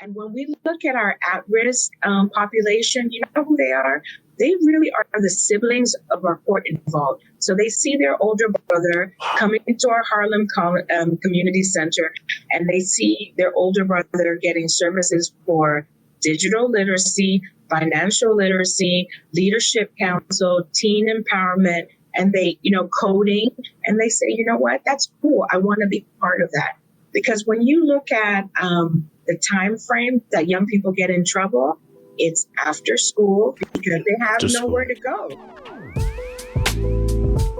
And when we look at our at-risk population, you know who they are? They really are the siblings of our court involved. So they see their older brother coming into our Harlem Community Center, and they see their older brother getting services for digital literacy, financial literacy, leadership council, teen empowerment, and they, coding, and they say, you know what, that's cool. I want to be part of that. Because when you look at the time frame that young people get in trouble, it's after school because they have nowhere to go.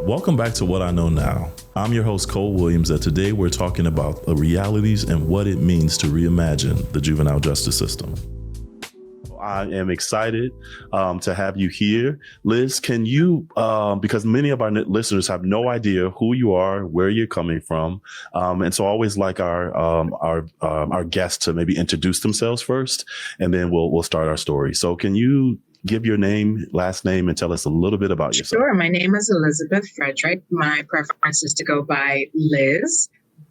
Welcome back to What I Know Now. I'm your host, Cole Williams, and today we're talking about the realities and what it means to reimagine the juvenile justice system. I am excited to have you here. Liz, can you, because many of our listeners have no idea who you are, where you're coming from. And so I always like our guests to maybe introduce themselves first, and then we'll start our story. So can you give your name, last name, and tell us a little bit about yourself? Sure. My name is Elizabeth Frederick. My preference is to go by Liz.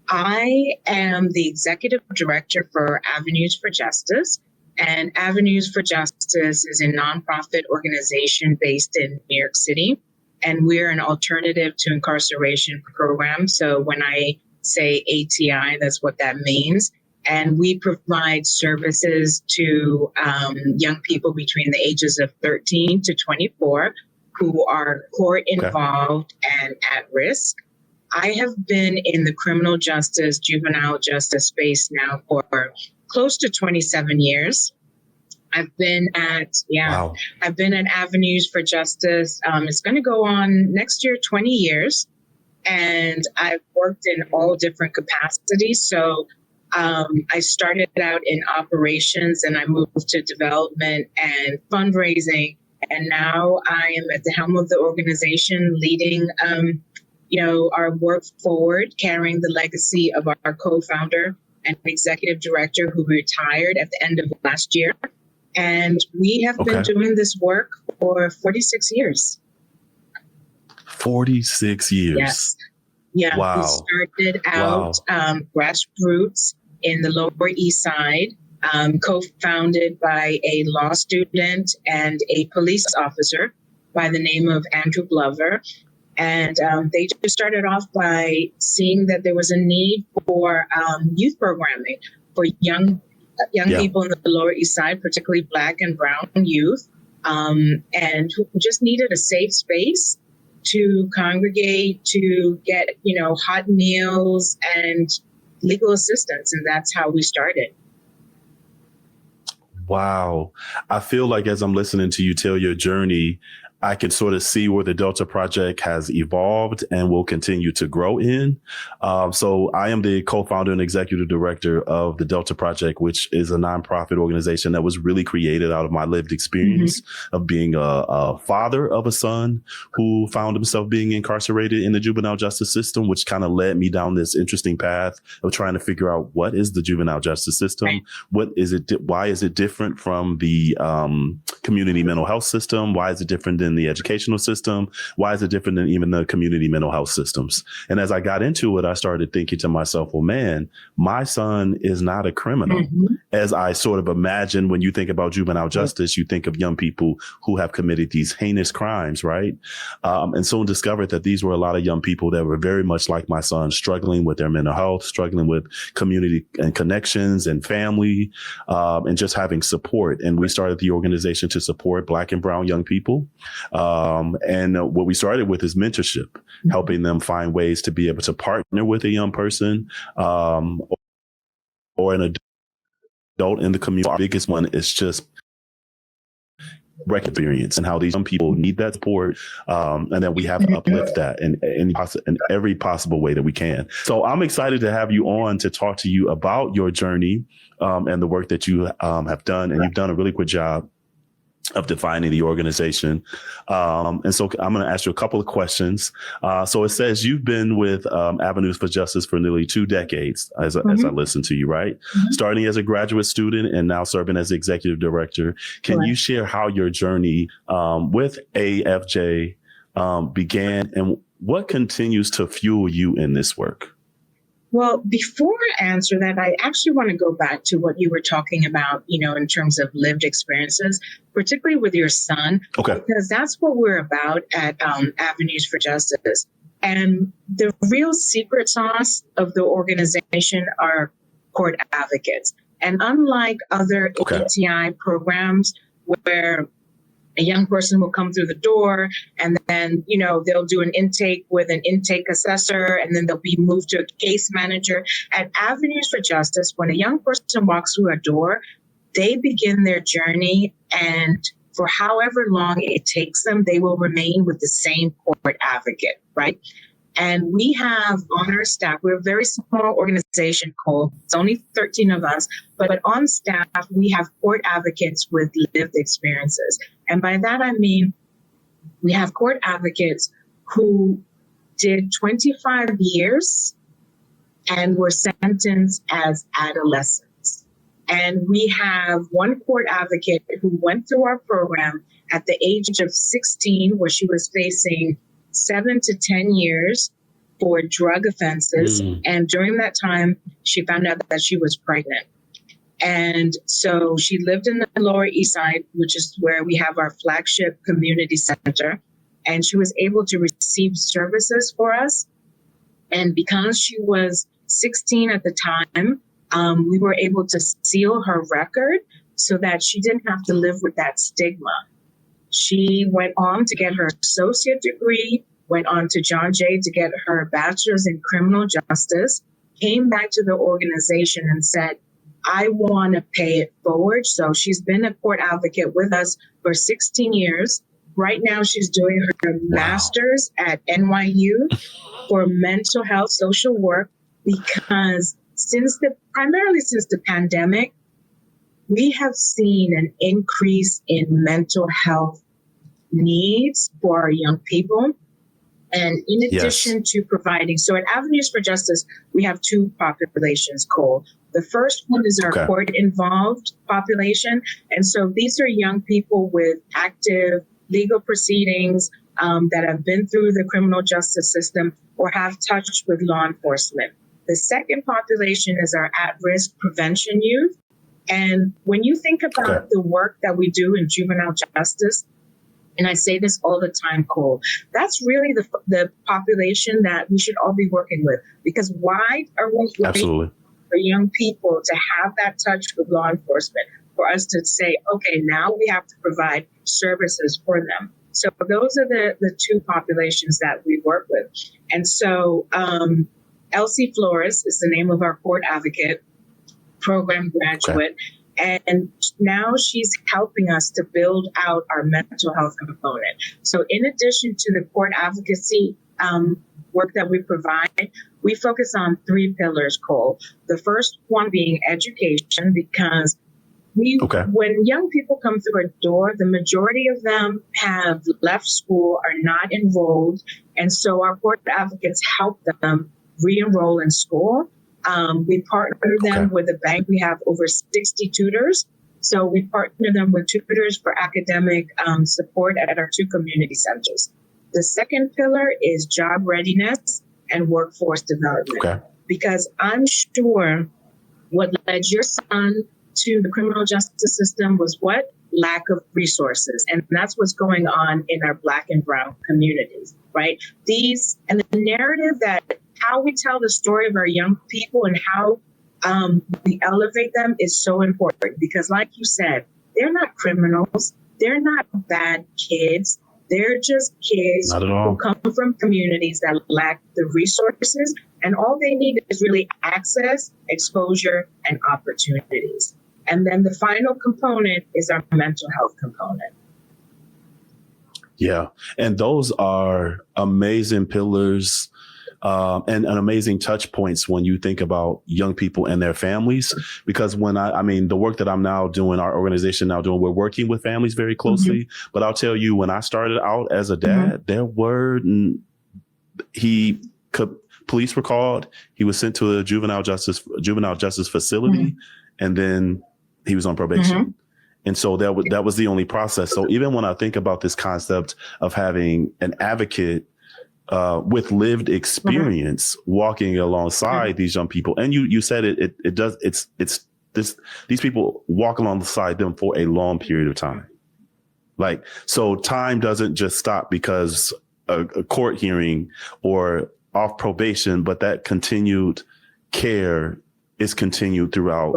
I am the executive director for Avenues for Justice. And Avenues for Justice is a nonprofit organization based in New York City. And we're an alternative to incarceration program. So when I say ATI, that's what that means. And we provide services to young people between the ages of 13 to 24 who are court involved and at risk. I have been in the criminal justice, juvenile justice space now for close to 27 years. I've been at Avenues for Justice. It's going to go on next year, 20 years. And I've worked in all different capacities. So I started out in operations and I moved to development and fundraising. And now I am at the helm of the organization leading, our work forward, carrying the legacy of our co-founder and executive director who retired at the end of last year. And we have been doing this work for 46 years. 46 years. Yes. Yeah. Wow. We started out grassroots in the Lower East Side, co-founded by a law student and a police officer by the name of Andrew Glover. And they just started off by seeing that there was a need for youth programming for young people in the Lower East Side, particularly Black and Brown youth, and who just needed a safe space to congregate, to get, hot meals and legal assistance. And that's how we started. Wow. I feel like as I'm listening to you tell your journey, I can sort of see where the Delta Project has evolved and will continue to grow in. So I am the co-founder and executive director of the Delta Project, which is a nonprofit organization that was really created out of my lived experience of being a father of a son who found himself being incarcerated in the juvenile justice system, which kind of led me down this interesting path of trying to figure out what is the juvenile justice system? Right. What is it? Why is it different from the community mental health system? Why is it different than the educational system? Why is it different than even the community mental health systems? And as I got into it, I started thinking to myself, well, man, my son is not a criminal. As I sort of imagine when you think about juvenile justice, you think of young people who have committed these heinous crimes, right? And soon discovered that these were a lot of young people that were very much like my son, struggling with their mental health, struggling with community and connections and family, and just having support. And we started the organization to support Black and Brown young people. And what we started with is mentorship, helping them find ways to be able to partner with a young person or an adult in the community. Our biggest one is just experience and how these young people need that support. And then we have to uplift that in every possible way that we can. So I'm excited to have you on to talk to you about your journey and the work that you have done. And you've done a really good job of defining the organization. And so I'm going to ask you a couple of questions. So it says you've been with Avenues for Justice for nearly 2 decades, as I listen to you, right? Starting as a graduate student and now serving as executive director. Can you share how your journey with AFJ began and what continues to fuel you in this work? Well, before I answer that, I actually want to go back to what you were talking about, in terms of lived experiences, particularly with your son, Okay. because that's what we're about at Avenues for Justice. And the real secret sauce of the organization are court advocates. And unlike other ATI programs where a young person will come through the door and then, they'll do an intake with an intake assessor and then they'll be moved to a case manager. At Avenues for Justice, when a young person walks through a door, they begin their journey, and for however long it takes them, they will remain with the same court advocate, right? And we have on our staff, we're a very small organization, Cole. It's only 13 of us, but on staff, we have court advocates with lived experiences. And by that, I mean, we have court advocates who did 25 years and were sentenced as adolescents. And we have one court advocate who went through our program at the age of 16, where she was facing 7 to 10 years for drug offenses. And during that time, she found out that she was pregnant. And so she lived in the Lower East Side, which is where we have our flagship community center. And she was able to receive services for us. And because she was 16 at the time, we were able to seal her record so that she didn't have to live with that stigma. She went on to get her associate degree, went on to John Jay to get her bachelor's in criminal justice, came back to the organization and said, I want to pay it forward. So she's been a court advocate with us for 16 years. Right now, she's doing her master's at NYU for mental health social work, because primarily since the pandemic, we have seen an increase in mental health needs for our young people. And in addition to providing, so at Avenues for Justice, we have two populations, Cole. The first one is our court-involved population. And so these are young people with active legal proceedings that have been through the criminal justice system or have touched with law enforcement. The second population is our at-risk prevention youth. And when you think about the work that we do in juvenile justice, and I say this all the time, Cole, that's really the population that we should all be working with. Because why are we waiting for young people to have that touch with law enforcement, for us to say, okay, now we have to provide services for them? So those are the two populations that we work with. And so Elsie Flores is the name of our court advocate, program graduate. And now she's helping us to build out our mental health component. So in addition to the court advocacy work that we provide, we focus on 3 pillars, Cole. The first one being education, because when young people come through a door, the majority of them have left school, are not enrolled. And so our court advocates help them re-enroll in school. We partner them with a bank. We have over 60 tutors. So we partner them with tutors for academic support at our 2 community centers. The second pillar is job readiness and workforce development. Because I'm sure what led your son to the criminal justice system was what? Lack of resources. And that's what's going on in our Black and Brown communities, right? And the narrative that how we tell the story of our young people and how we elevate them is so important, because like you said, they're not criminals. They're not bad kids. They're just kids who come from communities that lack the resources, and all they need is really access, exposure, and opportunities. And then the final component is our mental health component. Yeah. And those are amazing pillars and amazing touch points when you think about young people and their families. Because when the work that I'm now doing, our organization now doing, we're working with families very closely. But I'll tell you, when I started out as a dad, there were, police were called. He was sent to a juvenile justice facility, and then he was on probation. And so that was the only process. So even when I think about this concept of having an advocate with lived experience, walking alongside these young people. And you said it does. It's this. These people walk alongside them for a long period of time. Like, so time doesn't just stop because a court hearing or off probation, but that continued care is continued throughout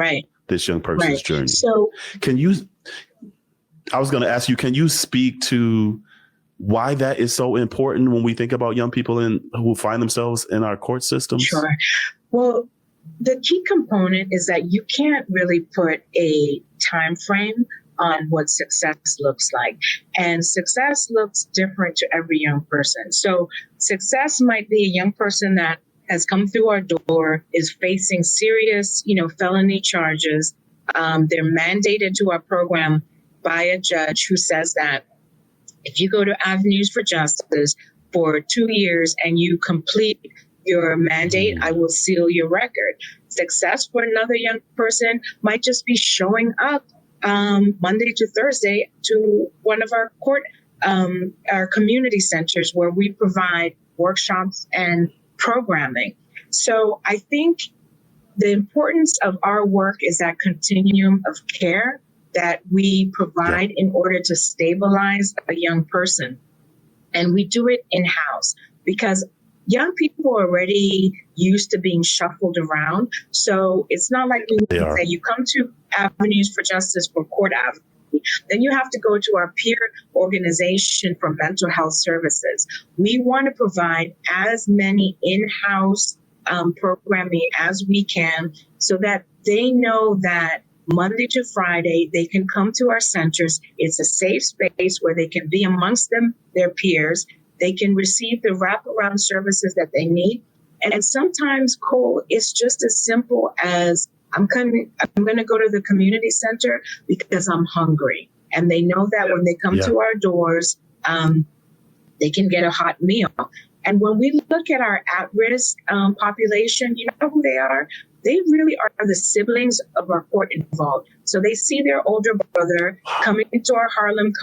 this young person's journey. So I was going to ask you, can you speak to why that is so important when we think about young people who find themselves in our court systems? Sure. Well, the key component is that you can't really put a time frame on what success looks like. And success looks different to every young person. So success might be a young person that has come through our door, is facing serious, felony charges. They're mandated to our program by a judge who says that if you go to Avenues for Justice for 2 years and you complete your mandate, I will seal your record. Success for another young person might just be showing up Monday to Thursday to one of our our community centers where we provide workshops and programming. So I think the importance of our work is that continuum of care that we provide in order to stabilize a young person. And we do it in-house because young people are already used to being shuffled around. So it's not like we say you come to Avenues for Justice for court advocacy, then you have to go to our peer organization for mental health services. We want to provide as many in-house programming as we can so that they know that Monday to Friday, they can come to our centers. It's a safe space where they can be amongst their peers. They can receive the wraparound services that they need. And sometimes, Cole, it's just as simple as I'm going to go to the community center because I'm hungry. And they know that when they come to our doors, they can get a hot meal. And when we look at our at-risk population, you know who they are? They really are the siblings of our court involved. So they see their older brother coming into our Harlem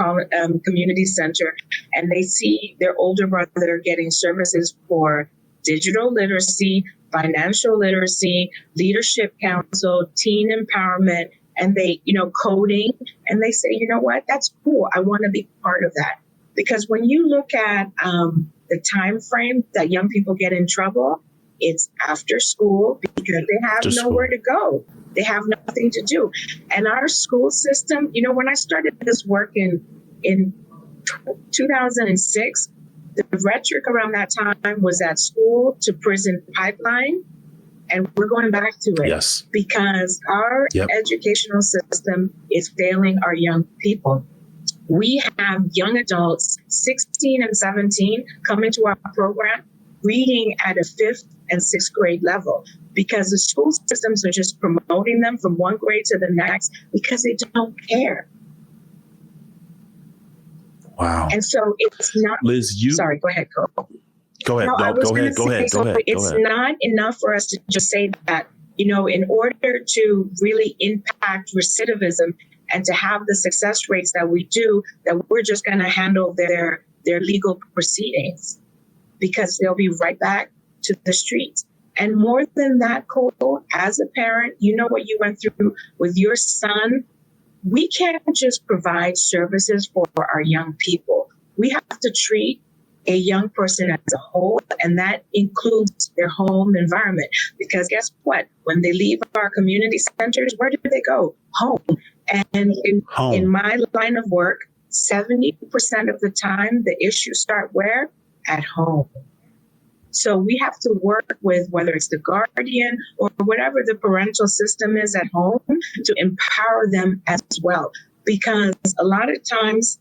community center, and they see their older brother getting services for digital literacy, financial literacy, leadership council, teen empowerment, and they, coding. And they say, you know what, that's cool. I want to be part of that. Because when you look at the time frame that young people get in trouble, it's after school because they have nowhere to go. They have nothing to do. And our school system, when I started this work in 2006, the rhetoric around that time was that school to prison pipeline. And we're going back to it because our educational system is failing our young people. We have young adults, 16 and 17, come into our program reading at a 5th and 6th grade level because the school systems are just promoting them from one grade to the next because they don't care. Wow. And so it's not, Liz, sorry, go ahead, Cole. Go ahead. No, go ahead. It's not enough for us to just say that, in order to really impact recidivism and to have the success rates that we do, that we're just going to handle their legal proceedings because they'll be right back to the streets. And more than that, Cole, as a parent, you know what you went through with your son. We can't just provide services for our young people. We have to treat a young person as a whole, and that includes their home environment. Because guess what? When they leave our community centers, where do they go? Home. And in my line of work, 70% of the time, the issues start where? At home. So we have to work with whether it's the guardian or whatever the parental system is at home to empower them as well. Because a lot of times,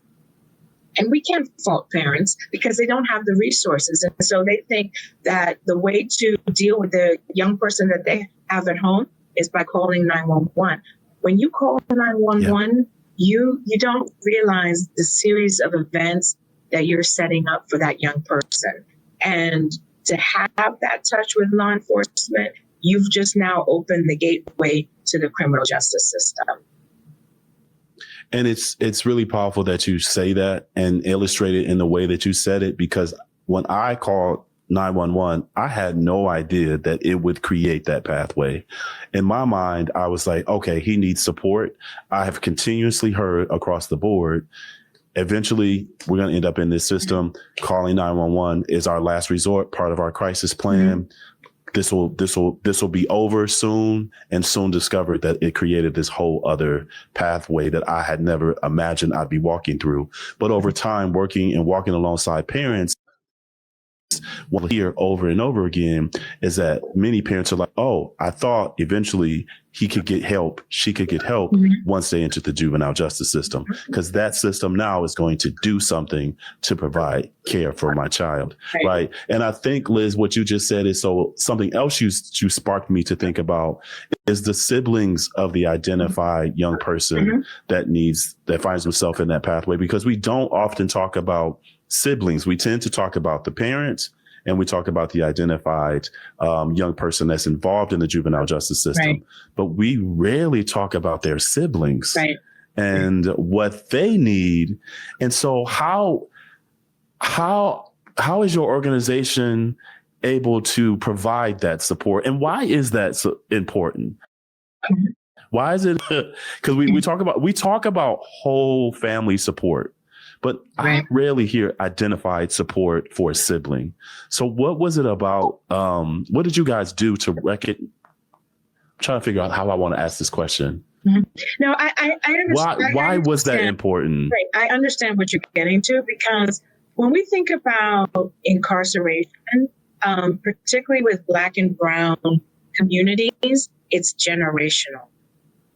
and we can't fault parents because they don't have the resources. And so they think that the way to deal with the young person that they have at home is by calling 911. When you call 911, you don't realize the series of events that you're setting up for that young person. And to have that touch with law enforcement, you've just now opened the gateway to the criminal justice system. And it's really powerful that you say that and illustrate it in the way that you said it, because when I called 911, I had no idea that it would create that pathway. In my mind, I was like, okay, he needs support. I have continuously heard across the board, eventually we're going to end up in this system. Calling 911 is our last resort, part of our crisis plan. This will be over soon, and soon discovered that it created this whole other pathway that I had never imagined I'd be walking through. But over time, working and walking alongside parents, what I hear over and over again is that many parents are like, oh, I thought eventually he could get help, she could get help once they enter the juvenile justice system, because that system now is going to do something to provide care for my child. Right. And I think, Liz, what you just said is so something else you sparked me to think about is the siblings of the identified young person that finds himself in that pathway, because we don't often talk about siblings. We tend to talk about the parents, and we talk about the identified young person that's involved in the juvenile justice system, but we rarely talk about their siblings and what they need. And so how is your organization able to provide that support, and why is that so important? Why is it? Because we talk about whole family support, but I rarely hear identified support for a sibling. So what was it about? What did you guys do to I'm trying to figure out how I want to ask this question. No, I understand. Why was that important? Right. I understand what you're getting to, because when we think about incarceration, particularly with Black and Brown communities, it's generational.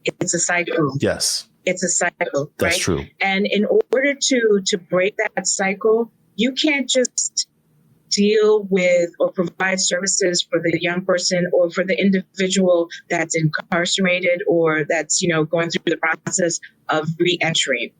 It's a cycle. Yes. It's a cycle. That's true. And in order to break that cycle, you can't just deal with or provide services for the young person or for the individual that's incarcerated or that's, going through the process of re-entry.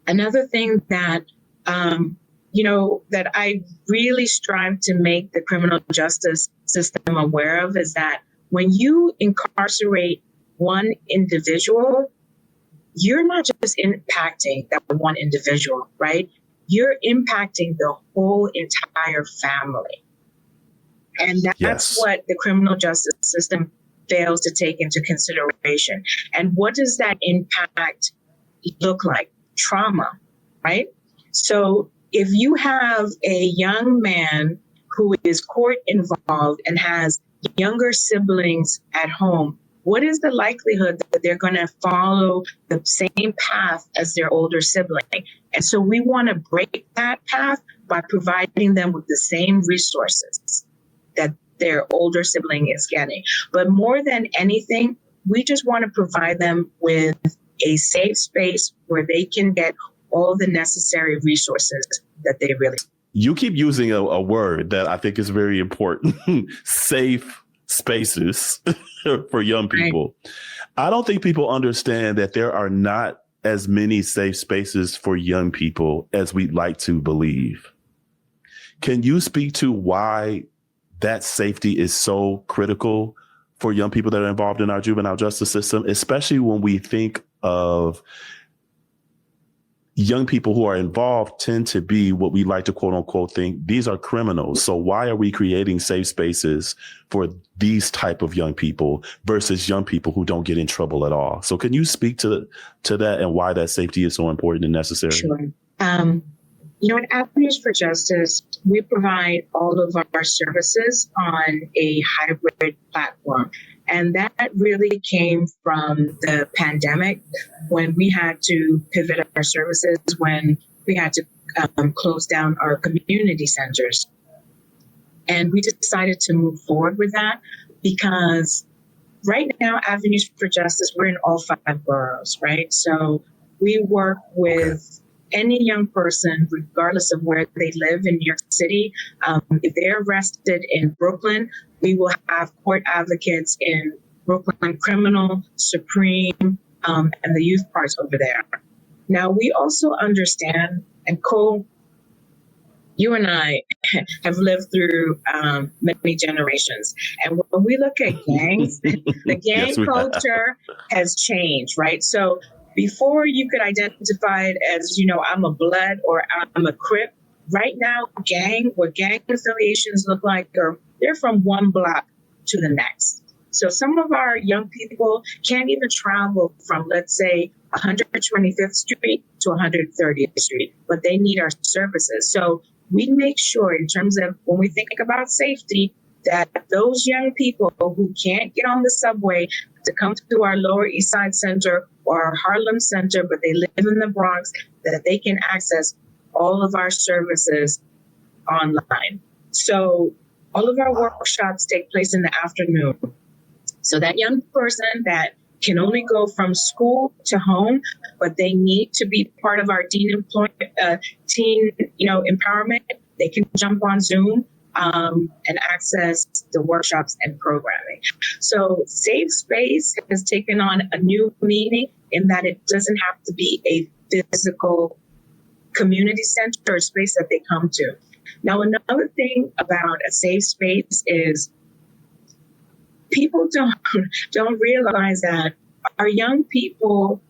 Another thing that, that I really strive to make the criminal justice system aware of is that when you incarcerate one individual, you're not just impacting that one individual, right? You're impacting the whole entire family. And that's what the criminal justice system fails to take into consideration. And what does that impact look like? Trauma, right? So if you have a young man who is court involved and has younger siblings at home, what is the likelihood that they're going to follow the same path as their older sibling? And so we want to break that path by providing them with the same resources that their older sibling is getting. But more than anything, we just want to provide them with a safe space where they can get all the necessary resources that they really need. You keep using a word that I think is very important, safe spaces for young people. I don't think people understand that there are not as many safe spaces for young people as we'd like to believe. Can you speak to why that safety is so critical for young people that are involved in our juvenile justice system, especially when we think of young people who are involved tend to be what we like to quote unquote think these are criminals. So why are we creating safe spaces for these type of young people versus young people who don't get in trouble at all? So can you speak to that and why that safety is so important and necessary? Sure. At Avenues for Justice, we provide all of our services on a hybrid platform. And that really came from the pandemic when we had to pivot our services, when we had to close down our community centers. And we decided to move forward with that because right now, Avenues for Justice, we're in all 5 boroughs, right? So we work with any young person, regardless of where they live in New York City. If they're arrested in Brooklyn, we will have court advocates in Brooklyn Criminal, Supreme, and the youth parts over there. Now, we also understand, and Cole, you and I have lived through many generations. And when we look at gangs, the gang culture has changed, right? So before you could identify it as, I'm a Blood or I'm a Crip, Right now, what gang affiliations look like, they're from one block to the next. So some of our young people can't even travel from, let's say, 125th Street to 130th Street, but they need our services. So we make sure, in terms of when we think about safety, that those young people who can't get on the subway to come to our Lower East Side Center or our Harlem Center, but they live in the Bronx, that they can access all of our services online. So all of our workshops take place in the afternoon. So that young person that can only go from school to home, but they need to be part of our teen empowerment, they can jump on Zoom and access the workshops and programming. So safe space has taken on a new meaning in that it doesn't have to be a physical community center or space that they come to. Now, another thing about a safe space is people don't realize that our young people,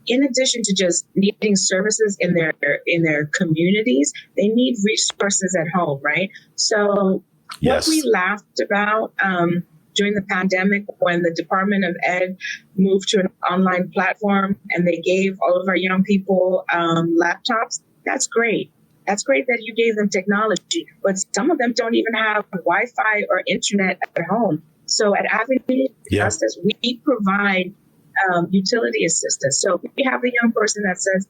in addition to just needing services in their communities, they need resources at home, right? So Yes. What we laughed about during the pandemic when the Department of Ed moved to an online platform and they gave all of our young people laptops, that's great. That's great that you gave them technology, but some of them don't even have Wi-Fi or internet at home. So at Avenue Justice, we provide utility assistance. So if we have a young person that says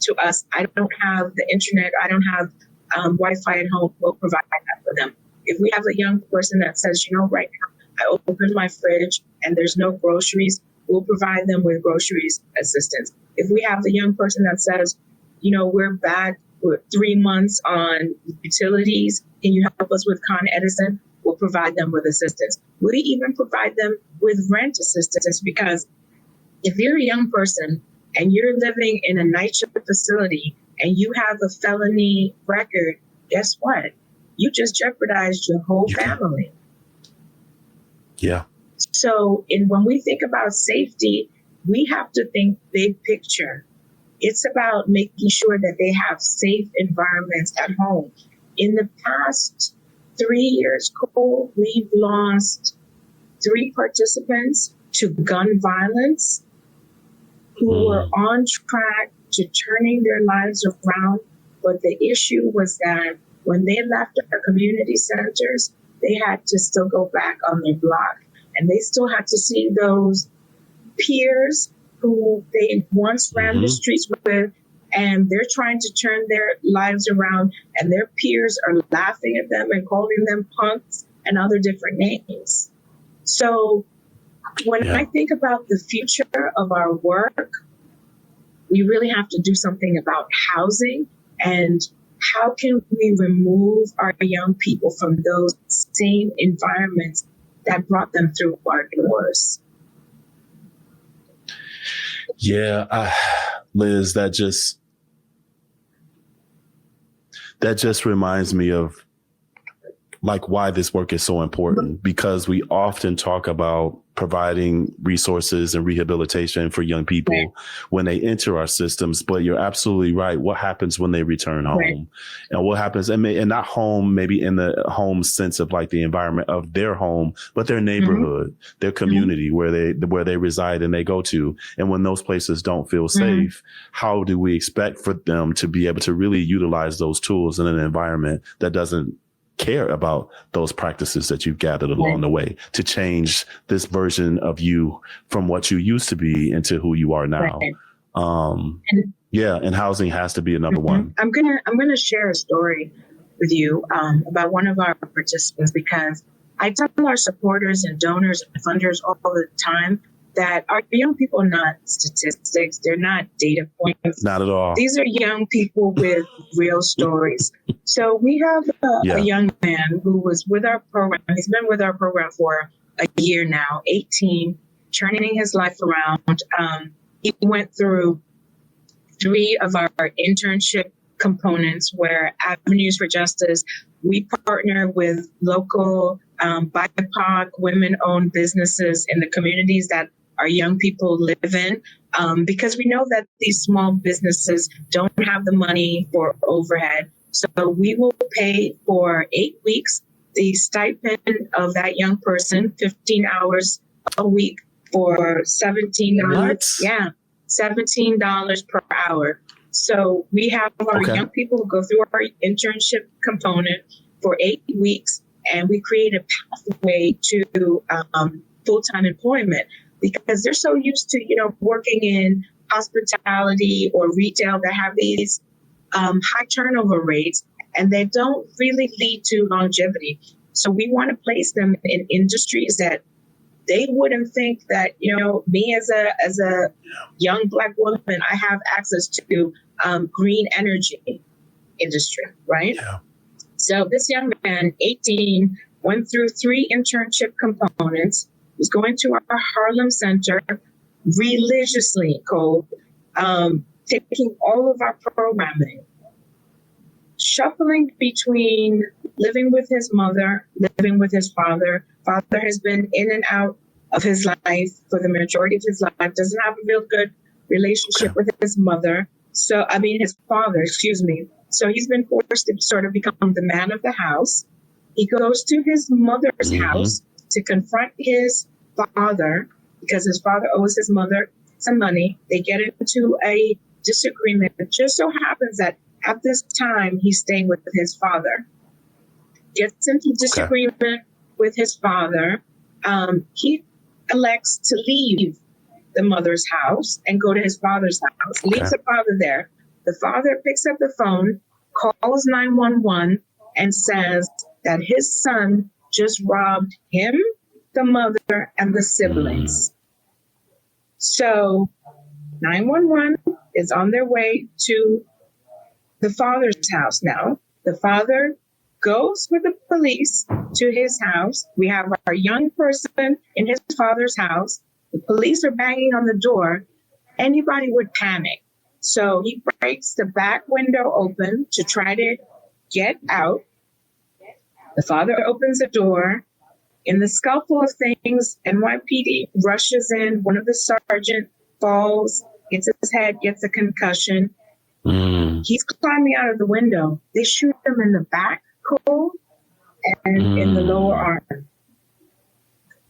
to us, I don't have the internet, I don't have Wi-Fi at home, we'll provide that for them. If we have a young person that says, right now, I opened my fridge and there's no groceries, we'll provide them with groceries assistance. If we have a young person that says, we're back with 3 months on utilities, can you help us with Con Edison? We'll provide them with assistance. We even provide them with rent assistance, because if you're a young person and you're living in a night shift facility and you have a felony record, guess what? You just jeopardized your whole family. Yeah. So when we think about safety, we have to think big picture. It's about making sure that they have safe environments at home. In the past 3 years, Cole, we've lost 3 participants to gun violence who were on track to turning their lives around. But the issue was that when they left our community centers, they had to still go back on their block. And they still had to see those peers who they once ran the streets with, and they're trying to turn their lives around, and their peers are laughing at them and calling them punks and other different names. So when I think about the future of our work, we really have to do something about housing, and how can we remove our young people from those same environments that brought them through our doors? Yeah, Liz, that just reminds me of why this work is so important, because we often talk about providing resources and rehabilitation for young people when they enter our systems. But you're absolutely right. What happens when they return home, and what happens, and not home, maybe in the home sense of the environment of their home, but their neighborhood, their community where they reside and they go to. And when those places don't feel safe, how do we expect for them to be able to really utilize those tools in an environment that doesn't care about those practices that you've gathered along the way to change this version of you from what you used to be into who you are now? And housing has to be another one. I'm gonna share a story with you about one of our participants, because I tell our supporters and donors and funders all the time that our young people are not statistics. They're not data points. Not at all. These are young people with real stories. So we have a young man who was with our program. He's been with our program for a year now, 18, turning his life around. He went through 3 of our internship components where Avenues for Justice, we partner with local BIPOC women-owned businesses in the communities that our young people live in, because we know that these small businesses don't have the money for overhead. So we will pay for 8 weeks the stipend of that young person, 15 hours a week for $17. What? Yeah, $17 per hour. So we have our Okay. young people who go through our internship component for 8 weeks, and we create a pathway to full-time employment because they're so used to, working in hospitality or retail that have these high turnover rates, and they don't really lead to longevity. So we want to place them in industries that they wouldn't think that, me as a young Black woman, I have access to green energy industry, right? Yeah. So this young man, 18, went through 3 internship components, was going to our Harlem Center religiously, Cole, taking all of our programming, shuffling between living with his mother, living with his father. Father has been in and out of his life for the majority of his life, doesn't have a real good relationship with his mother. So, his father, excuse me. So he's been forced to sort of become the man of the house. He goes to his mother's house to confront his father because his father owes his mother some money. They get into a disagreement. It just so happens that at this time, he's staying with his father. Gets into disagreement with his father. He elects to leave the mother's house and go to his father's house. Leaves the father there. The father picks up the phone, calls 911, and says that his son just robbed him, the mother, and the siblings. So 911 is on their way to the father's house now. The father goes with the police to his house. We have our young person in his father's house. The police are banging on the door. Anybody would panic. So he breaks the back window open to try to get out. The father opens the door. In the scuffle of things, NYPD rushes in. One of the sergeant falls, hits his head, gets a concussion. He's climbing out of the window. They shoot him in the back, Cole, and in the lower arm.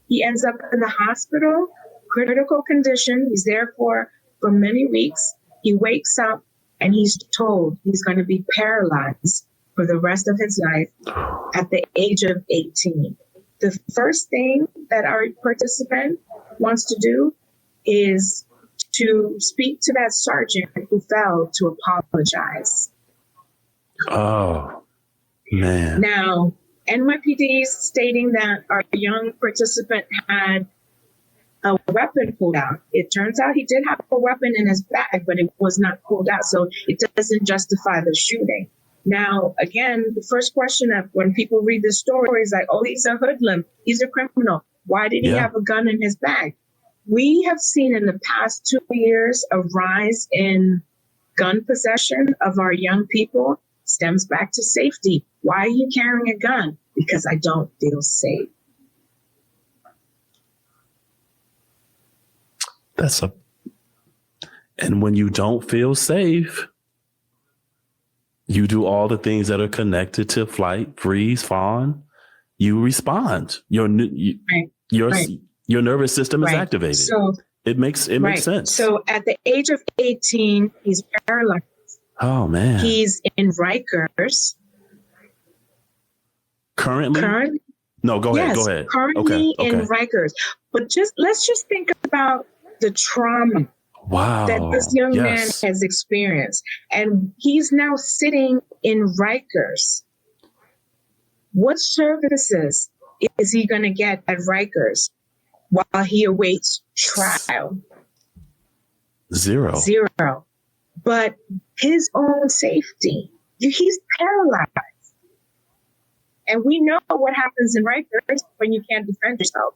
He ends up in the hospital, critical condition. He's there for many weeks. He wakes up and he's told he's going to be paralyzed for the rest of his life at the age of 18. The first thing that our participant wants to do is to speak to that sergeant who fell to apologize. Oh, man. Now, NYPD is stating that our young participant had a weapon pulled out. It turns out he did have a weapon in his bag, but it was not pulled out, so it doesn't justify the shooting. Now, again, the first question that when people read the story is like, oh, he's a hoodlum, he's a criminal. Why did he have a gun in his bag? We have seen in the past 2 years a rise in gun possession of our young people. Stems back to safety. Why are you carrying a gun? Because I don't feel safe. And when you don't feel safe, you do all the things that are connected to flight, freeze, fawn. You respond. Your nervous system is activated. So it makes sense. So at the age of 18, he's paralyzed. Oh man. He's in Rikers. Currently? No, go ahead. Go ahead. Currently in Rikers. But let's just think about the trauma that this young man has experienced. And he's now sitting in Rikers. What services is he going to get at Rikers while he awaits trial? Zero. But his own safety, he's paralyzed. And we know what happens in Rikers when you can't defend yourself.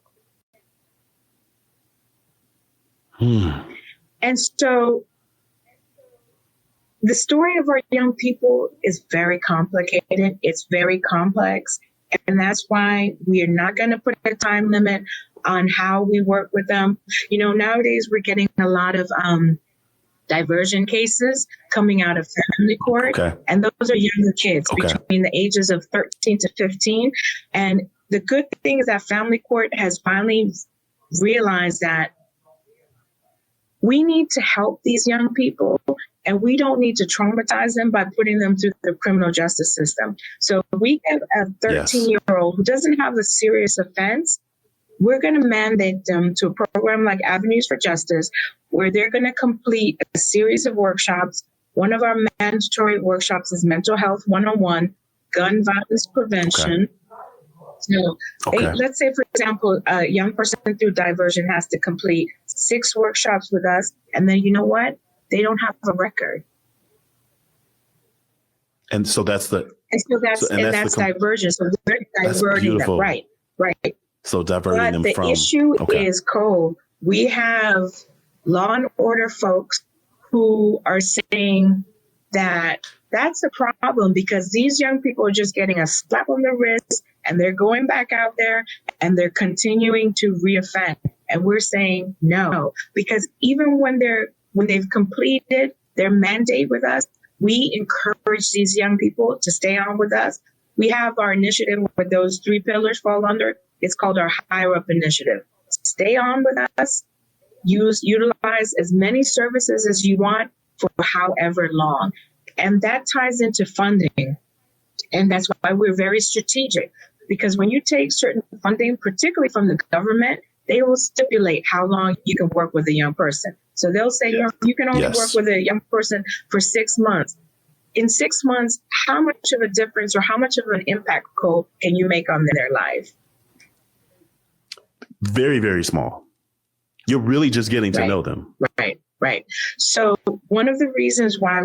And so the story of our young people is very complicated. It's very complex. And that's why we are not going to put a time limit on how we work with them. Nowadays we're getting a lot of diversion cases coming out of family court. Okay. And those are younger kids Okay. between the ages of 13 to 15. And the good thing is that family court has finally realized that we need to help these young people, and we don't need to traumatize them by putting them through the criminal justice system. So if we have a 13-year-old who doesn't have a serious offense, we're going to mandate them to a program like Avenues for Justice, where they're going to complete a series of workshops. One of our mandatory workshops is Mental Health 101, Gun Violence Prevention. Okay. So let's say, for example, a young person through diversion has to complete 6 workshops with us, and then you know what? They don't have a record. And so that's the that's diversion. So we're diverting them. Right. So diverting them from the issue is, Cole, we have law and order folks who are saying that that's a problem because these young people are just getting a slap on the wrist and they're going back out there and they're continuing to reoffend. And we're saying no, because even when they've completed their mandate with us, we encourage these young people to stay on with us. We have our initiative where those 3 pillars fall under. It's called our Higher Up Initiative. Stay on with us. Utilize as many services as you want for however long. And that ties into funding. And that's why we're very strategic. Because when you take certain funding, particularly from the government, they will stipulate how long you can work with a young person. So they'll say, you can only work with a young person for 6 months. In 6 months, how much of a difference or how much of an impact, Cole, can you make on their life? Very, very small. You're really just getting to know them. Right. So one of the reasons why,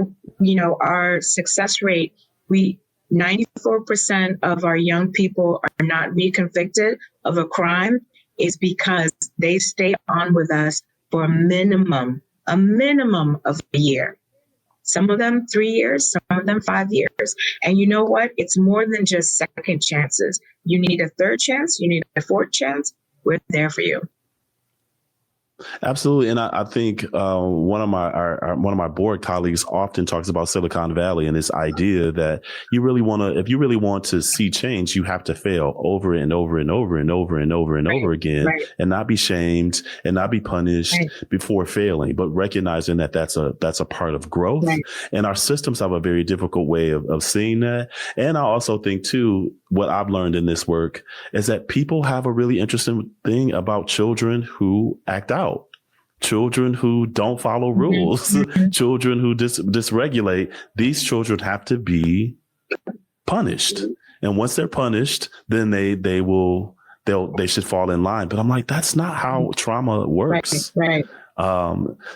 our success rate, 94% of our young people are not reconvicted of a crime is because they stay on with us for a minimum of a year. Some of them 3 years, some of them 5 years. And you know what? It's more than just second chances. You need a third chance. You need a fourth chance. We're there for you. Absolutely. And I think one of my board colleagues often talks about Silicon Valley and this idea that if you really want to see change, you have to fail over and over and over and over and over and over again, and not be shamed and not be punished before failing, but recognizing that that's a part of growth. And our systems have a very difficult way of seeing that. And I also think too, what I've learned in this work is that people have a really interesting thing about children who act out, children who don't follow rules, children who dysregulate. These children have to be punished. And once they're punished, then they should fall in line. But I'm like, that's not how trauma works. Right.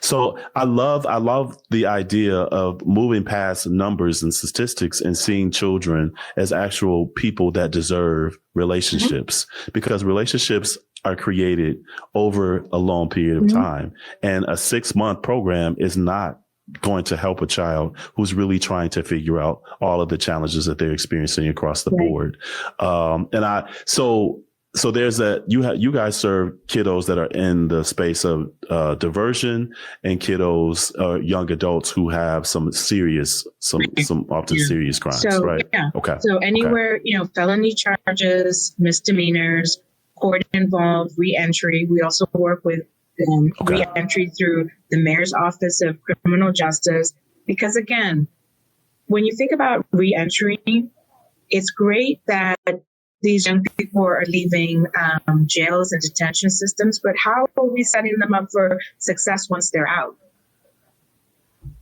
So I love the idea of moving past numbers and statistics and seeing children as actual people that deserve relationships, because relationships are created over a long period of time. And a 6-month program is not going to help a child who's really trying to figure out all of the challenges that they're experiencing across the board. So there's that you guys serve kiddos that are in the space of diversion and kiddos, young adults who have some often serious crimes, right? Yeah. Okay. So anywhere, felony charges, misdemeanors, court involved, reentry. We also work with reentry through the Mayor's Office of Criminal Justice. Because again, when you think about reentry, it's great that these young people are leaving jails and detention systems, but how are we setting them up for success once they're out?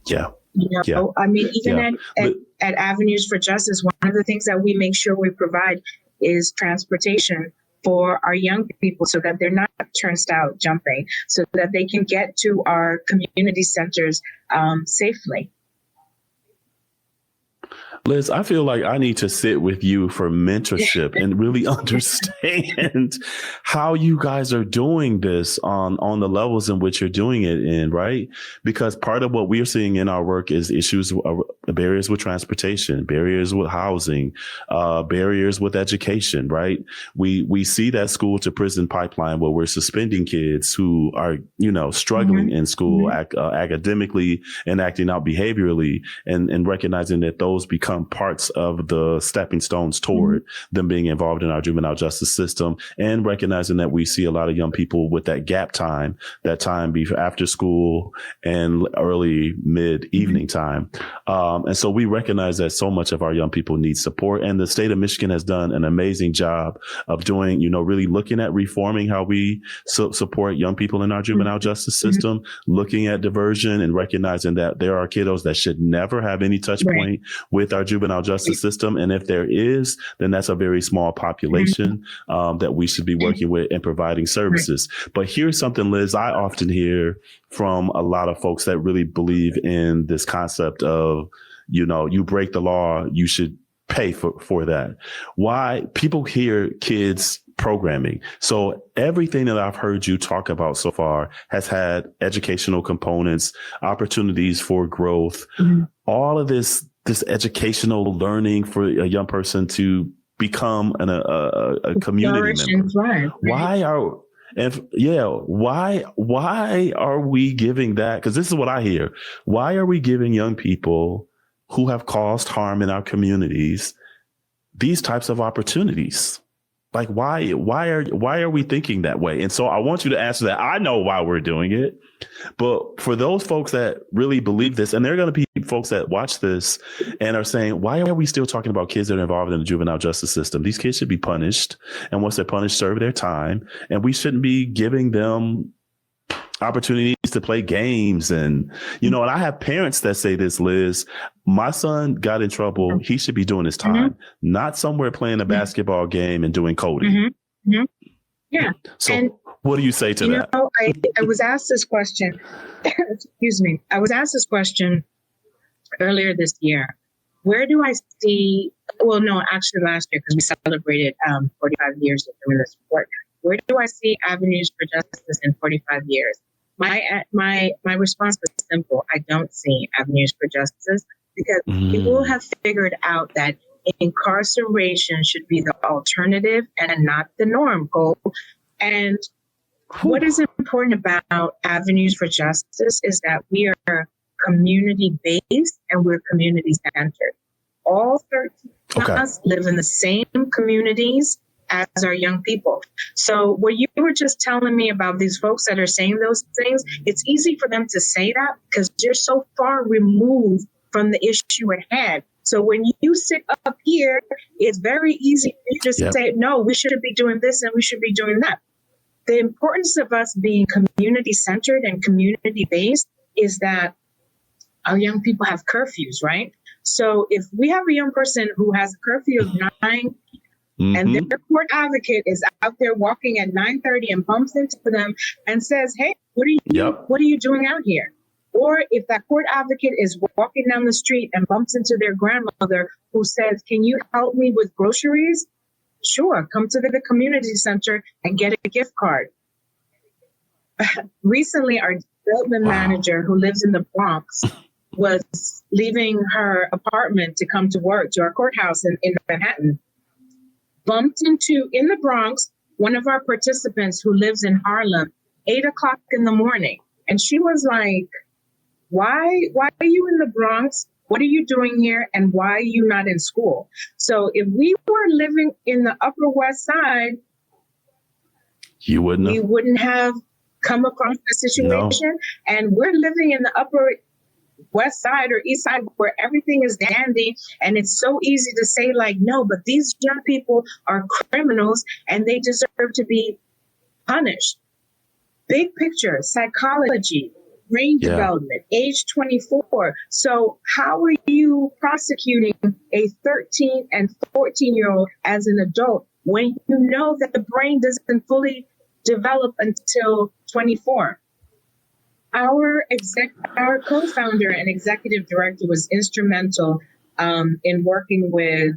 I mean, even at Avenues for Justice, one of the things that we make sure we provide is transportation for our young people so that they're not turned out jumping, so that they can get to our community centers safely. Liz, I feel like I need to sit with you for mentorship and really understand how you guys are doing this on the levels in which you're doing it in, right? Because part of what we're seeing in our work is issues barriers with transportation, barriers with housing, barriers with education, right? We see that school to prison pipeline where we're suspending kids who are, struggling in school academically and acting out behaviorally, and recognizing that those become parts of the stepping stones toward them being involved in our juvenile justice system, and recognizing that we see a lot of young people with that gap time, that time before after school and early mid evening time. And so we recognize that so much of our young people need support, and the state of Michigan has done an amazing job of doing, really looking at reforming how we support young people in our juvenile justice system, looking at diversion and recognizing that there are kiddos that should never have any touch point with our juvenile justice system. And if there is, then that's a very small population that we should be working with and providing services. But here's something, Liz, I often hear from a lot of folks that really believe in this concept of, you break the law, you should pay for that. Why people hear kids programming. So everything that I've heard you talk about so far has had educational components, opportunities for growth, all of this educational learning for a young person to become a community member. Why are we giving that? Because this is what I hear. Why are we giving young people who have caused harm in our communities these types of opportunities? Like, why are we thinking that way? And so I want you to answer that. I know why we're doing it, but for those folks that really believe this, and there are going to be folks that watch this and are saying, why are we still talking about kids that are involved in the juvenile justice system? These kids should be punished. And once they're punished, serve their time. And we shouldn't be giving them opportunities to play games. And, and I have parents that say this, Liz, my son got in trouble. He should be doing his time, not somewhere playing a basketball game and doing coding. Yeah. So and, what do you say to that? I was asked this question, excuse me. I was asked this question earlier this year. Where do I see, actually last year, because we celebrated 45 years of doing this work. Where do I see avenues for justice in 45 years? My response was simple. I don't see avenues for justice because people have figured out that incarceration should be the alternative and not the norm, Cole. And what is important about avenues for justice is that we are community-based and we're community-centered. All 13 of us live in the same communities as our young people. So what you were just telling me about these folks that are saying those things, it's easy for them to say that because you're so far removed from the issue at hand. So when you sit up here, it's very easy for you to say, no, we shouldn't be doing this and we should be doing that. The importance of us being community-centered and community-based is that our young people have curfews, right? So if we have a young person who has a curfew of 9 and their court advocate is out there walking at 9:30 and bumps into them and says, hey, what are you doing out here? Or if that court advocate is walking down the street and bumps into their grandmother who says, can you help me with groceries? Sure, come to the community center and get a gift card. Recently, our development manager who lives in the Bronx was leaving her apartment to come to work to our courthouse in Manhattan. Bumped into, in the Bronx, one of our participants who lives in Harlem, 8 o'clock in the morning. And she was like, why are you in the Bronx? What are you doing here? And why are you not in school? So if we were living in the Upper West Side, we wouldn't have come across the situation. No. And we're living in the Upper West Side or East Side where everything is dandy. And it's so easy to say like, no, but these young people are criminals and they deserve to be punished. Big picture, psychology, brain development, age 24. So how are you prosecuting a 13 and 14-year-old as an adult when you know that the brain doesn't fully develop until 24? Our co-founder and executive director was instrumental in working with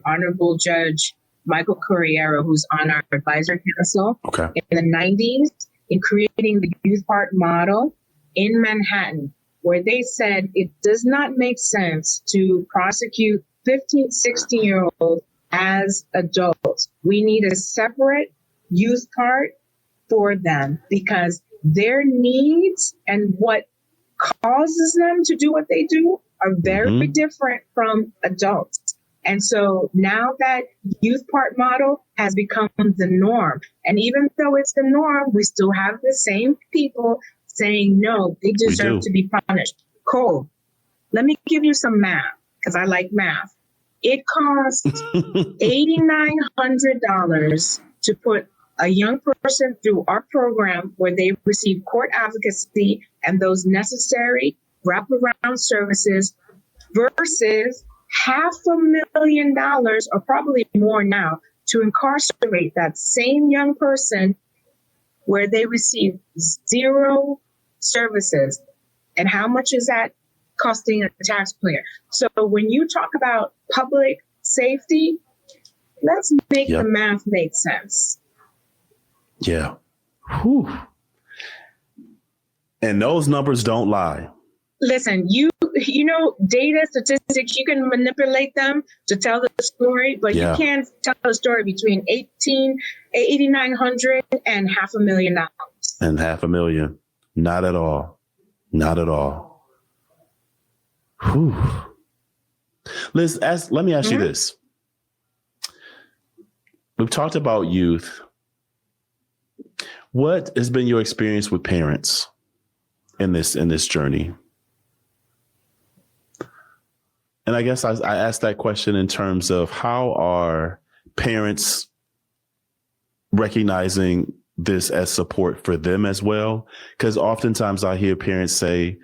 Honorable Judge Michael Corriero, who's on our advisory council in the 90s, in creating the youth park model in Manhattan, where they said it does not make sense to prosecute 15, 16-year-olds as adults. We need a separate youth part for them because their needs and what causes them to do what they do are very different from adults. And so now that youth part model has become the norm. And even though it's the norm, we still have the same people saying, no, they deserve to be punished. Cole, let me give you some math because I like math. It costs $8,900 to put a young person through our program where they receive court advocacy and those necessary wraparound services versus $500,000 or probably more now to incarcerate that same young person where they receive zero services. And how much is that costing a taxpayer? So when you talk about public safety, let's make the math make sense. Yeah. Whew. And those numbers don't lie. Listen, you know, data, statistics, you can manipulate them to tell the story, but you can't tell the story between 8,900 and $500,000. And $500,000. Not at all. Not at all. Whew. Liz, let me ask you this. We've talked about youth. What has been your experience with parents in this journey? And I guess I asked that question in terms of how are parents recognizing this as support for them as well? Because oftentimes I hear parents say,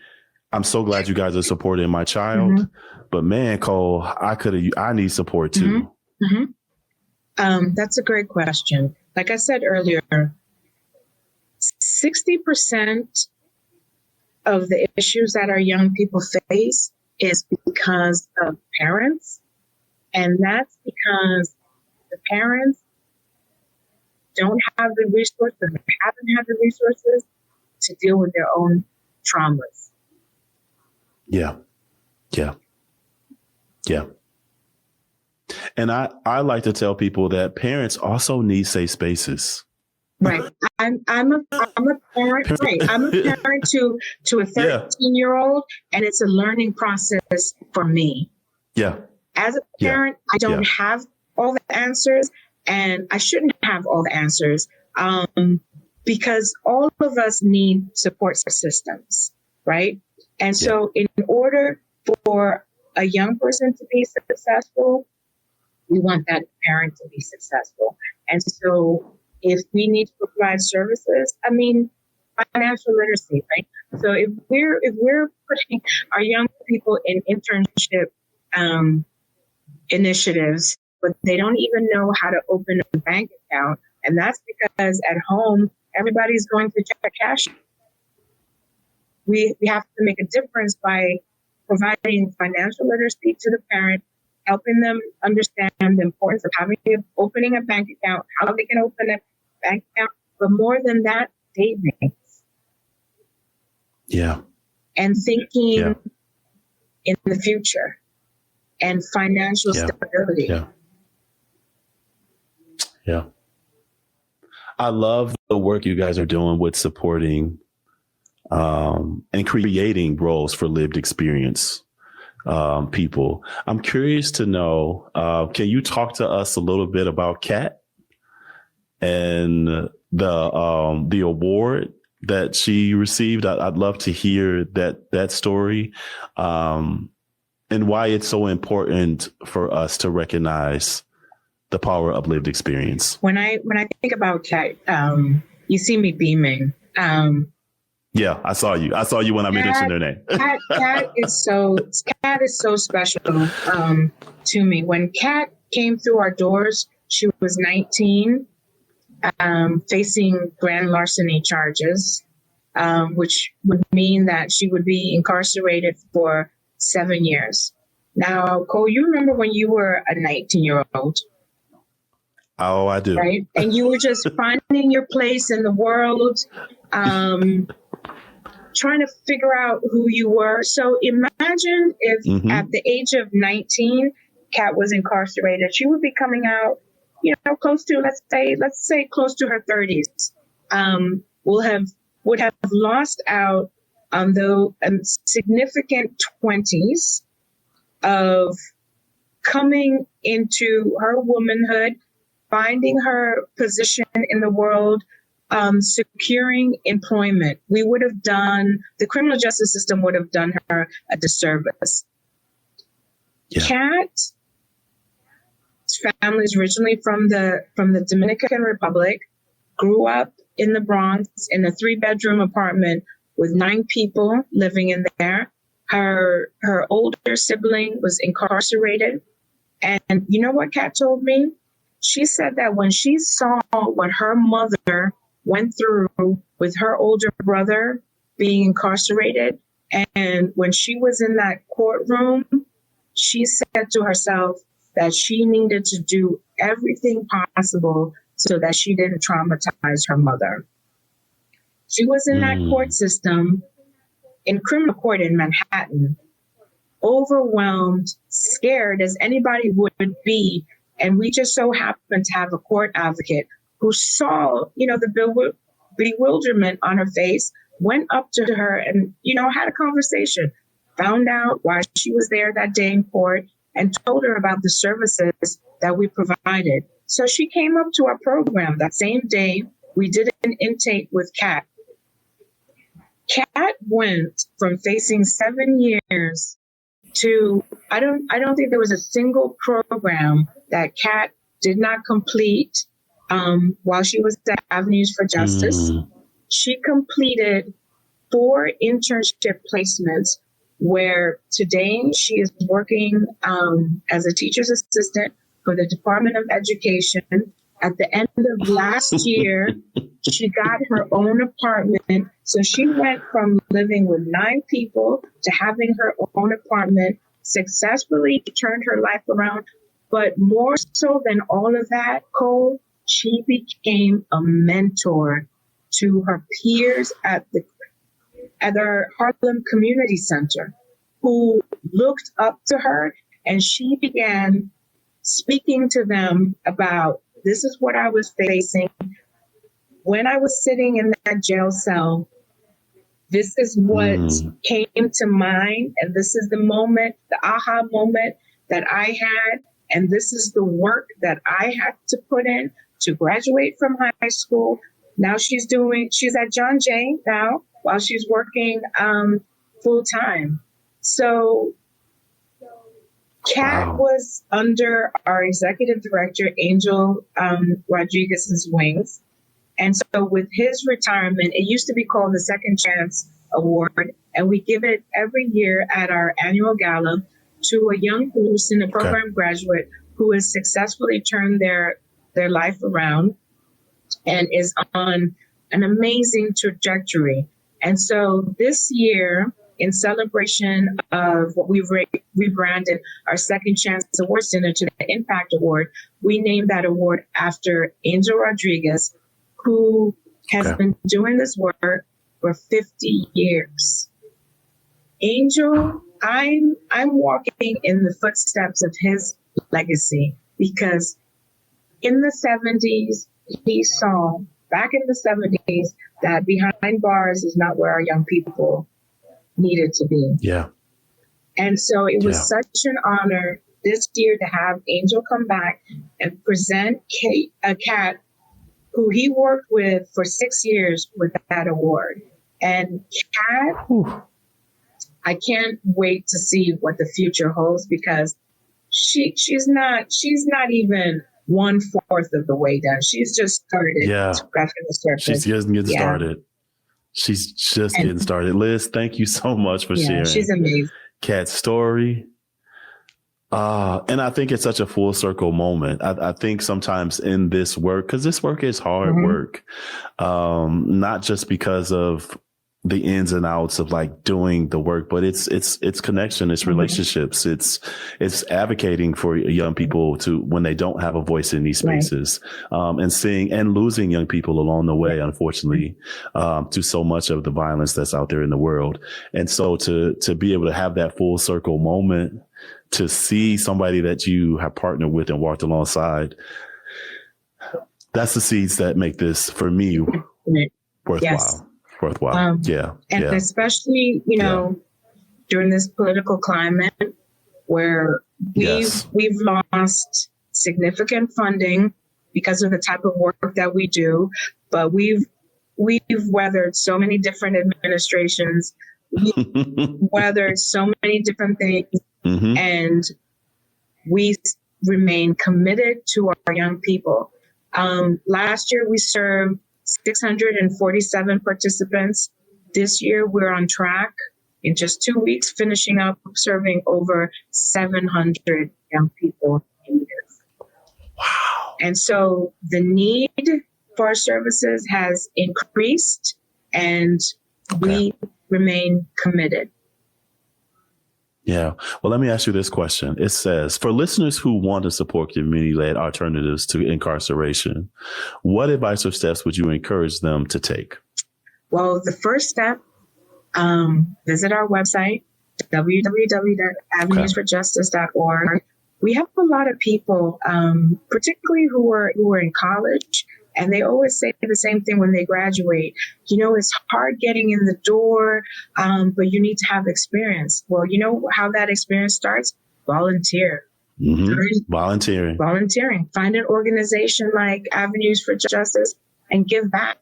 I'm so glad you guys are supporting my child, but man, Cole, I need support too. That's a great question. Like I said earlier, 60% of the issues that our young people face is because of parents. And that's because the parents don't have the resources, haven't had the resources to deal with their own traumas. Yeah. And I like to tell people that parents also need safe spaces. Right. I'm a parent. Right. I'm a parent to a 13-year-old, and it's a learning process for me. Yeah. As a parent, I don't have all the answers, and I shouldn't have all the answers, because all of us need support systems, right? And so in order for a young person to be successful, we want that parent to be successful. And so if we need to provide services, I mean, financial literacy, right? So if we're putting our young people in internship initiatives, but they don't even know how to open a bank account, and that's because at home everybody's going to check cash. We have to make a difference by providing financial literacy to the parent, helping them understand the importance of opening a bank account, how they can open a bank account, but more than that, savings. Yeah. And thinking in the future and financial stability. Yeah. I love the work you guys are doing with supporting and creating roles for lived experience people. I'm curious to know, can you talk to us a little bit about Kat and the award that she received? I'd love to hear that story and why it's so important for us to recognize the power of lived experience. When I think about Kat, you see me beaming. Yeah, I saw you. I saw you when I mentioned her name. Kat is so special to me. When Kat came through our doors, she was 19, facing grand larceny charges, which would mean that she would be incarcerated for 7 years. Now, Cole, you remember when you were a 19-year-old? Oh, I do. Right? And you were just finding your place in the world. trying to figure out who you were. So imagine if at the age of 19, Kat was incarcerated. She would be coming out, close to, let's say close to her 30s. Would have lost out on the significant 20s of coming into her womanhood, finding her position in the world, securing employment. The criminal justice system would have done her a disservice. Yeah. Kat's family is originally from the Dominican Republic, grew up in the Bronx in a 3-bedroom apartment with 9 people living in there. Her older sibling was incarcerated. And you know what Kat told me? She said that when she saw what her mother went through with her older brother being incarcerated, and when she was in that courtroom, she said to herself that she needed to do everything possible so that she didn't traumatize her mother. She was in that court system, in criminal court in Manhattan, overwhelmed, scared as anybody would be. And we just so happened to have a court advocate who saw, the bewilderment on her face, went up to her and, had a conversation, found out why she was there that day in court, and told her about the services that we provided. So she came up to our program that same day. We did an intake with Kat. Kat went from facing 7 years to, I don't think there was a single program that Kat did not complete while she was at Avenues for Justice. She completed 4 internship placements, where today she is working as a teacher's assistant for the Department of Education. At the end of last year, she got her own apartment. So she went from living with 9 people to having her own apartment, successfully turned her life around. But more so than all of that, Cole, she became a mentor to her peers at our Harlem Community Center, who looked up to her, and she began speaking to them about, this is what I was facing when I was sitting in that jail cell. This is what came to mind, and this is the moment, the aha moment that I had, and this is the work that I had to put in to graduate from high school. Now she's at John Jay now while she's working full time. So Kat was under our executive director, Angel Rodriguez's wings. And so with his retirement, it used to be called the Second Chance Award. And we give it every year at our annual gala to a young person, a program graduate who has successfully turned their life around and is on an amazing trajectory. And so this year, in celebration of what we've rebranded our Second Chance Award Center to the Impact Award, we named that award after Angel Rodriguez, who has been doing this work for 50 years. Angel, I'm walking in the footsteps of his legacy, because in the 70s, he saw, back in the 70s, that behind bars is not where our young people needed to be. Yeah. And so it was such an honor this year to have Angel come back and present Kat, who he worked with for 6 years, with that award. And Kat, I can't wait to see what the future holds, because she's not even 1/4 of the way done. She's just started scratching the surface. She's just getting started. She's just getting started. Liz, thank you so much for sharing. She's amazing. Kat's story. And I think it's such a full circle moment. I think sometimes in this work, because this work is hard work, not just because of the ins and outs of like doing the work, but it's connection, it's relationships, it's advocating for young people to, when they don't have a voice in these spaces, and seeing and losing young people along the way, unfortunately, to so much of the violence that's out there in the world. And so to be able to have that full circle moment, to see somebody that you have partnered with and walked alongside, that's the seeds that make this, for me, worthwhile. Yes. Worthwhile. And especially, during this political climate where we've lost significant funding because of the type of work that we do, but we've weathered so many different administrations, we've weathered so many different things, and we remain committed to our young people. Last year we served 647 participants. This year, we're on track in just 2 weeks, finishing up serving over 700 young people in youth. Wow. And so the need for our services has increased, and we remain committed. Yeah. Well, let me ask you this question. It says, for listeners who want to support community-led alternatives to incarceration, what advice or steps would you encourage them to take? Well, the first step, visit our website, www.avenuesforjustice.org. We have a lot of people, particularly who are in college, and they always say the same thing when they graduate. It's hard getting in the door, but you need to have experience. Well, you know how that experience starts? Volunteer. Volunteering. Find an organization like Avenues for Justice and give back.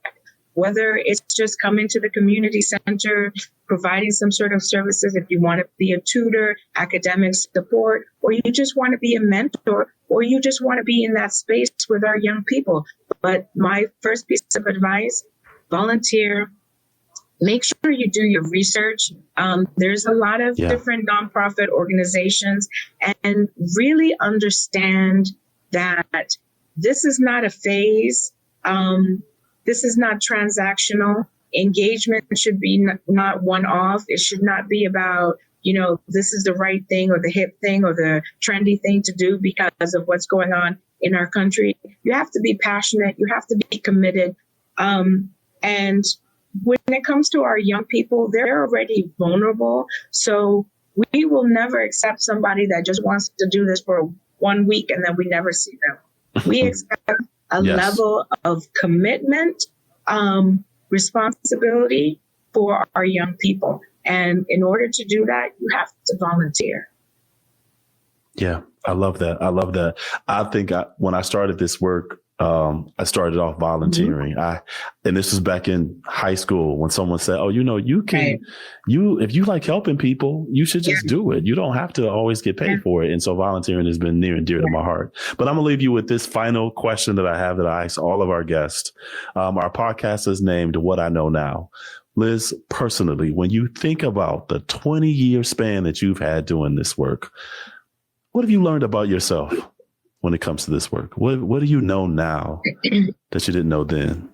Whether it's just coming to the community center, providing some sort of services, if you want to be a tutor, academic support, or you just want to be a mentor, or you just want to be in that space with our young people. But my first piece of advice, volunteer. Make sure you do your research. There's a lot of different nonprofit organizations, and really understand that this is not a phase. This is not transactional. Engagement should be not one-off. It should not be about, this is the right thing or the hip thing or the trendy thing to do because of what's going on in our country. You have to be passionate. You have to be committed. And when it comes to our young people, they're already vulnerable. So we will never accept somebody that just wants to do this for 1 week and then we never see them. We expect a level of commitment, responsibility for our young people. And in order to do that, you have to volunteer. Yeah, I love that. I think when I started this work, I started off volunteering. And this was back in high school when someone said, "Oh, you can, if you like helping people, you should just do it. You don't have to always get paid for it." And so volunteering has been near and dear to my heart. But I'm gonna leave you with this final question that I have that I ask all of our guests. Our podcast is named "What I Know Now." Liz, personally, when you think about the 20-year span that you've had doing this work, what have you learned about yourself when it comes to this work? What do you know now that you didn't know then?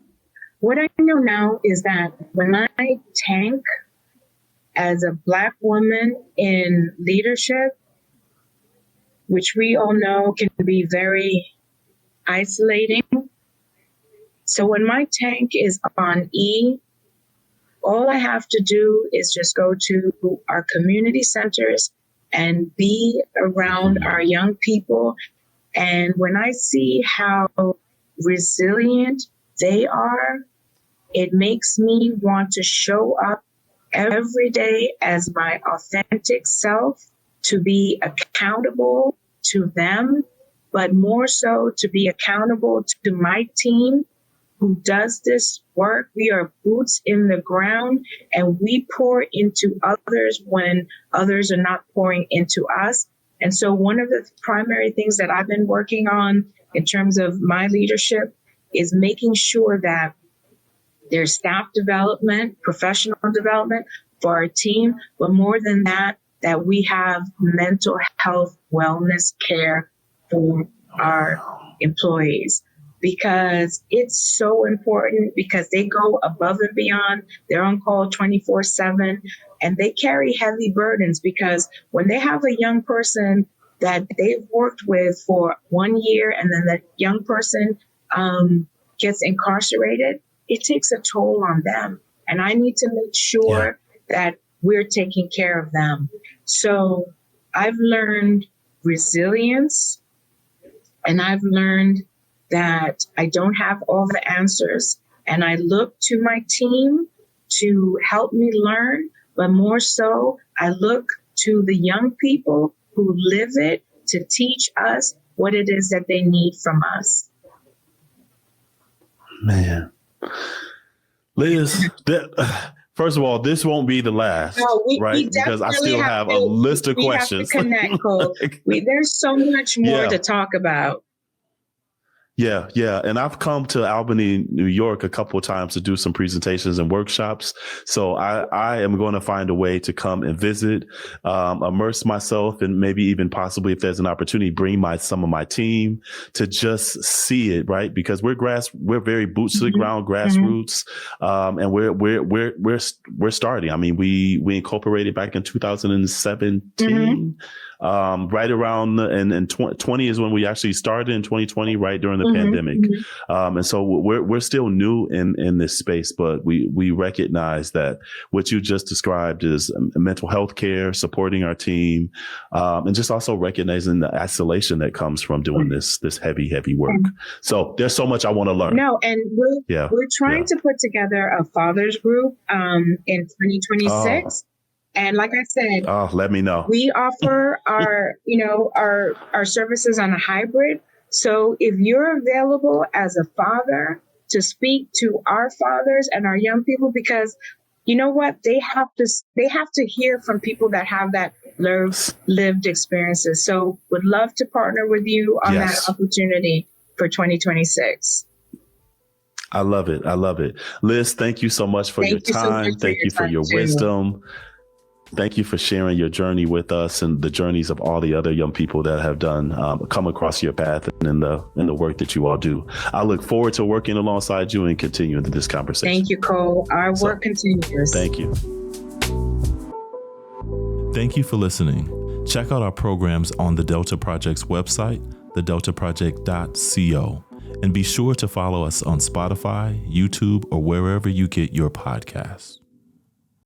What I know now is that when I tank as a Black woman in leadership, which we all know can be very isolating. So when my tank is on E, all I have to do is just go to our community centers and be around our young people. And when I see how resilient they are, it makes me want to show up every day as my authentic self, to be accountable to them, but more so to be accountable to my team who does this work. We are boots in the ground, and we pour into others when others are not pouring into us. And so one of the primary things that I've been working on in terms of my leadership is making sure that there's staff development, professional development for our team, but more than that, that we have mental health wellness care for our employees. because it's so important, because they go above and beyond. They're on call 24/7, and they carry heavy burdens, because when they have a young person that they've worked with for 1 year and then that young person gets incarcerated, it takes a toll on them. And I need to make sure that we're taking care of them. So I've learned resilience, and I've learned that I don't have all the answers. And I look to my team to help me learn, but more so, I look to the young people who live it to teach us what it is that they need from us. Man. Liz, first of all, this won't be the last, right? Because I still have a list of questions. We have to connect, Cole. There's so much more to talk about. Yeah. And I've come to Albany, New York a couple of times to do some presentations and workshops. So I am going to find a way to come and visit, immerse myself, and maybe even possibly, if there's an opportunity, bring some of my team to just see it, right? Because we're very boots to the ground, grassroots, and we're starting. I mean, we incorporated back in 2017. Right around and 20 is when we actually started, in 2020, right during the pandemic. And so we're still new in this space, but we recognize that what you just described is mental health care, supporting our team, and just also recognizing the isolation that comes from doing this heavy work. So there's so much I want to learn. No, and we're trying to put together a fathers group in 2026. And like I said, let me know. We offer our services on a hybrid. So if you're available as a father to speak to our fathers and our young people, because you know what, they have to hear from people that have that lived experiences. So would love to partner with you on that opportunity for 2026. I love it. Liz, thank you so much for your time. Thank you for your wisdom. Thank you for sharing your journey with us and the journeys of all the other young people that have come across your path and in the work that you all do. I look forward to working alongside you and continuing this conversation. Thank you, Cole. Our work continues. Thank you. Thank you for listening. Check out our programs on the Delta Project's website, thedeltaproject.co, and be sure to follow us on Spotify, YouTube, or wherever you get your podcasts.